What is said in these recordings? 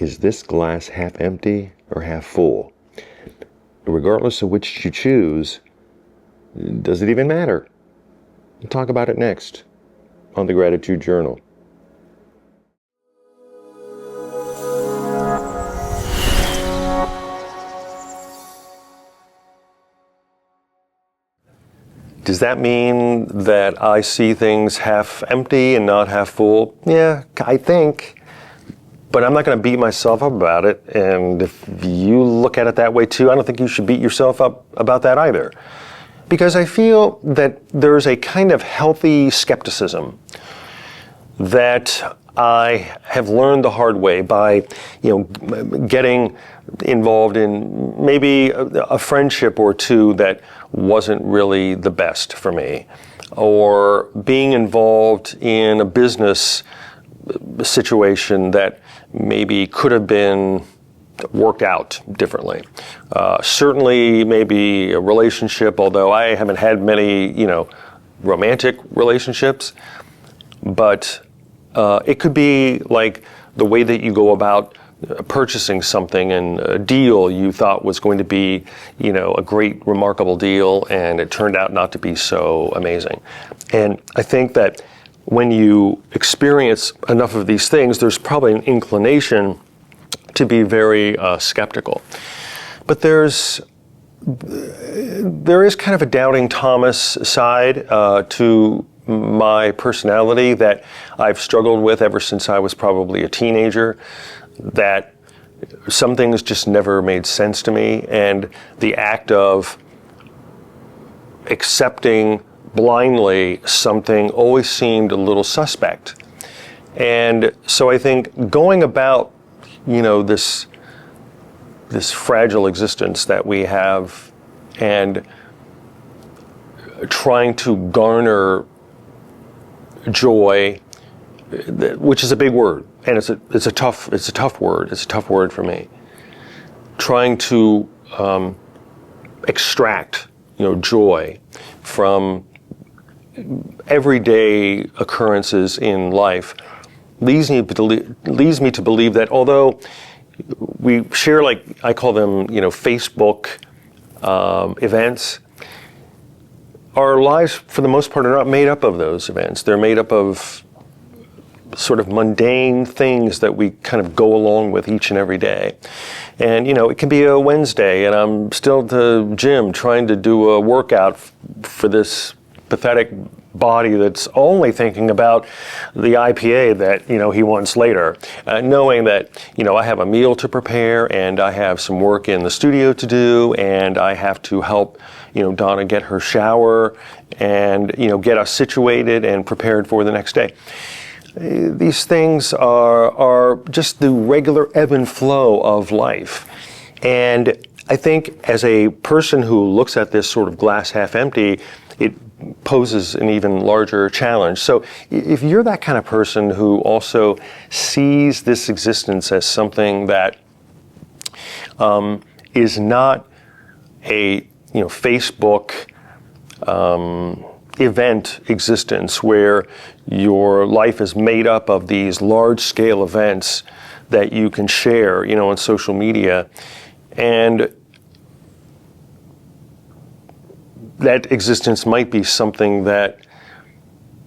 is this glass half empty or half full? Regardless of which you choose, does it even matter? We'll talk about it next on the Gratitude Journal. Does that mean that I see things half empty and not half full? Yeah, I think. But I'm not going to beat myself up about it. And if you look at it that way too, I don't think you should beat yourself up about that either. Because I feel that there's a kind of healthy skepticism that I have learned the hard way by, getting involved in maybe a friendship or two that wasn't really the best for me, or being involved in a business situation that maybe could have been worked out differently. Certainly maybe a relationship, although I haven't had many, romantic relationships, but it could be like the way that you go about purchasing something, and a deal you thought was going to be, a great, remarkable deal, and it turned out not to be so amazing. And I think that when you experience enough of these things, there's probably an inclination to be very skeptical. But there is kind of a doubting Thomas side to my personality that I've struggled with ever since I was probably a teenager, that some things just never made sense to me, and the act of accepting blindly something always seemed a little suspect. And so I think going about, this fragile existence that we have, and trying to garner joy, which is a big word, and it's a tough word. It's a tough word for me. Trying to extract, joy from everyday occurrences in life leads me to believe that although we share, like I call them, Facebook events, our lives for the most part are not made up of those events. They're made up of sort of mundane things that we kind of go along with each and every day. And, it can be a Wednesday and I'm still at the gym trying to do a workout for this pathetic body that's only thinking about the IPA that, he wants later, knowing that, I have a meal to prepare and I have some work in the studio to do, and I have to help, Donna get her shower and, get us situated and prepared for the next day. These things are just the regular ebb and flow of life. And I think as a person who looks at this sort of glass half empty, it poses an even larger challenge. So if you're that kind of person who also sees this existence as something that is not a Facebook event existence where your life is made up of these large-scale events that you can share, on social media, and that existence might be something that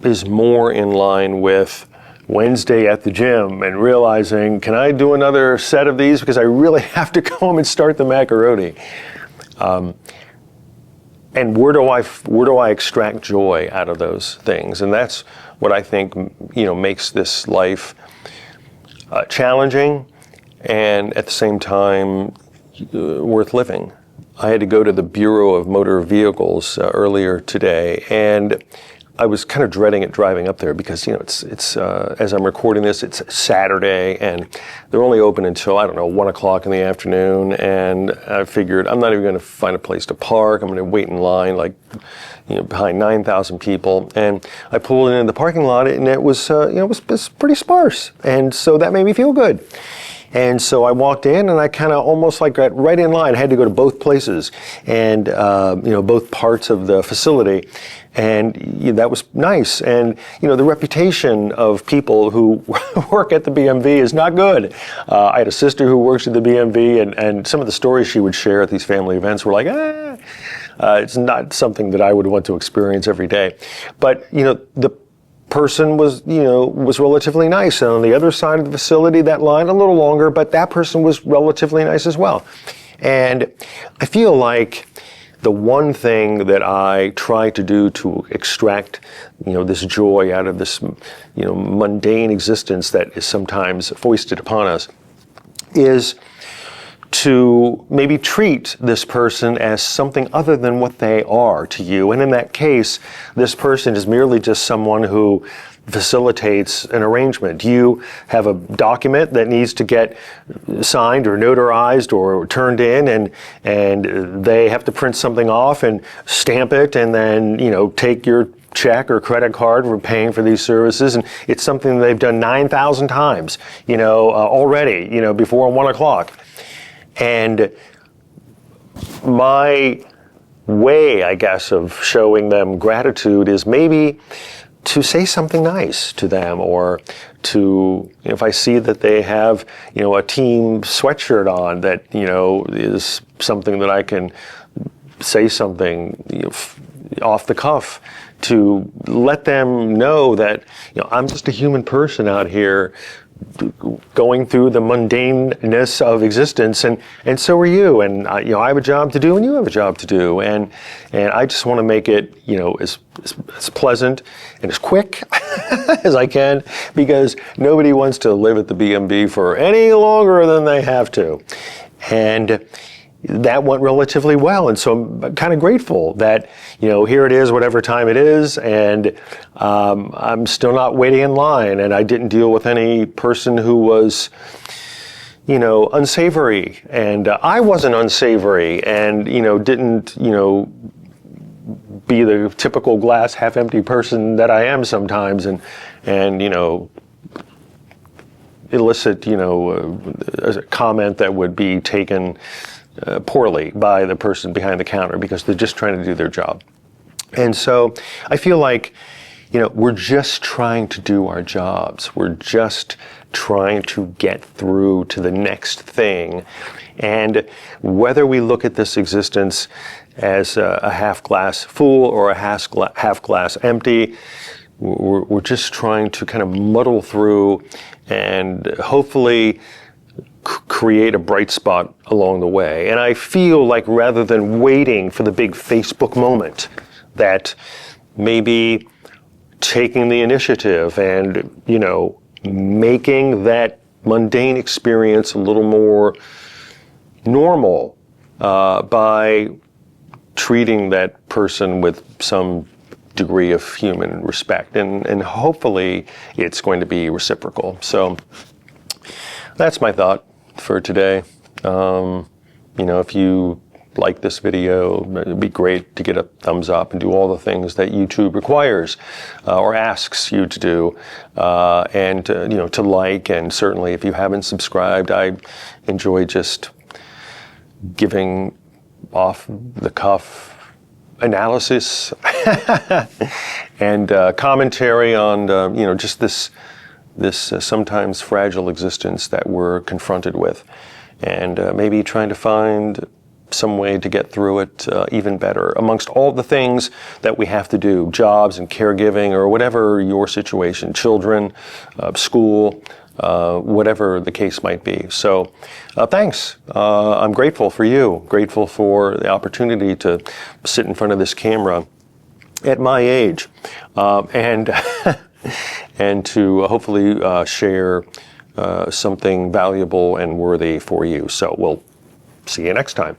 is more in line with Wednesday at the gym and realizing, can I do another set of these because I really have to go home and start the macaroni? And where do I extract joy out of those things? And that's what I think, makes this life challenging and at the same time worth living. I had to go to the Bureau of Motor Vehicles earlier today, and I was kind of dreading it driving up there because, it's as I'm recording this, it's Saturday, and they're only open until, 1 o'clock in the afternoon, and I figured I'm not even going to find a place to park. I'm going to wait in line, behind 9,000 people, and I pulled into the parking lot, and it was, it was pretty sparse, and so that made me feel good. And so I walked in, and I kind of almost like got right in line. I had to go to both places, and both parts of the facility, and that was nice. And the reputation of people who work at the BMV is not good. I had a sister who works at the BMV, and some of the stories she would share at these family events were like, it's not something that I would want to experience every day. But the person was relatively nice, and on the other side of the facility, that line a little longer, but that person was relatively nice as well. And I feel like the one thing that I try to do to extract, this joy out of this, mundane existence that is sometimes foisted upon us, is to maybe treat this person as something other than what they are to you. And in that case, this person is merely just someone who facilitates an arrangement. You have a document that needs to get signed or notarized or turned in, and they have to print something off and stamp it, and then take your check or credit card for paying for these services. And it's something they've done 9,000 times already before 1 o'clock. And my way, I guess, of showing them gratitude is maybe to say something nice to them, or to, if I see that they have, a team sweatshirt on that, is something that I can say something off the cuff to let them know that, I'm just a human person out here going through the mundaneness of existence, and so are you, and I have a job to do, and you have a job to do, and I just want to make it as pleasant and as quick as I can, because nobody wants to live at the BMB for any longer than they have to. And that went relatively well, and so I'm kind of grateful that here it is, whatever time it is, and I'm still not waiting in line, and I didn't deal with any person who was unsavory, and I wasn't unsavory, and didn't be the typical glass half empty person that I am sometimes, and elicit a comment that would be taken poorly by the person behind the counter, because they're just trying to do their job. And so I feel like, we're just trying to do our jobs. We're just trying to get through to the next thing. And whether we look at this existence as a half glass full or a half glass empty, we're just trying to kind of muddle through and hopefully create a bright spot along the way. And I feel like, rather than waiting for the big Facebook moment, that maybe taking the initiative and, making that mundane experience a little more normal by treating that person with some degree of human respect. And hopefully it's going to be reciprocal. So that's my thought for today. If you like this video, it'd be great to get a thumbs up and do all the things that YouTube requires or asks you to do, and to like. And certainly, if you haven't subscribed, I enjoy just giving off the cuff analysis and commentary on just this sometimes fragile existence that we're confronted with, and maybe trying to find some way to get through it even better amongst all the things that we have to do, jobs and caregiving, or whatever your situation, children, school, whatever the case might be. So thanks. I'm grateful for you, grateful for the opportunity to sit in front of this camera at my age, and and to hopefully share something valuable and worthy for you. So we'll see you next time.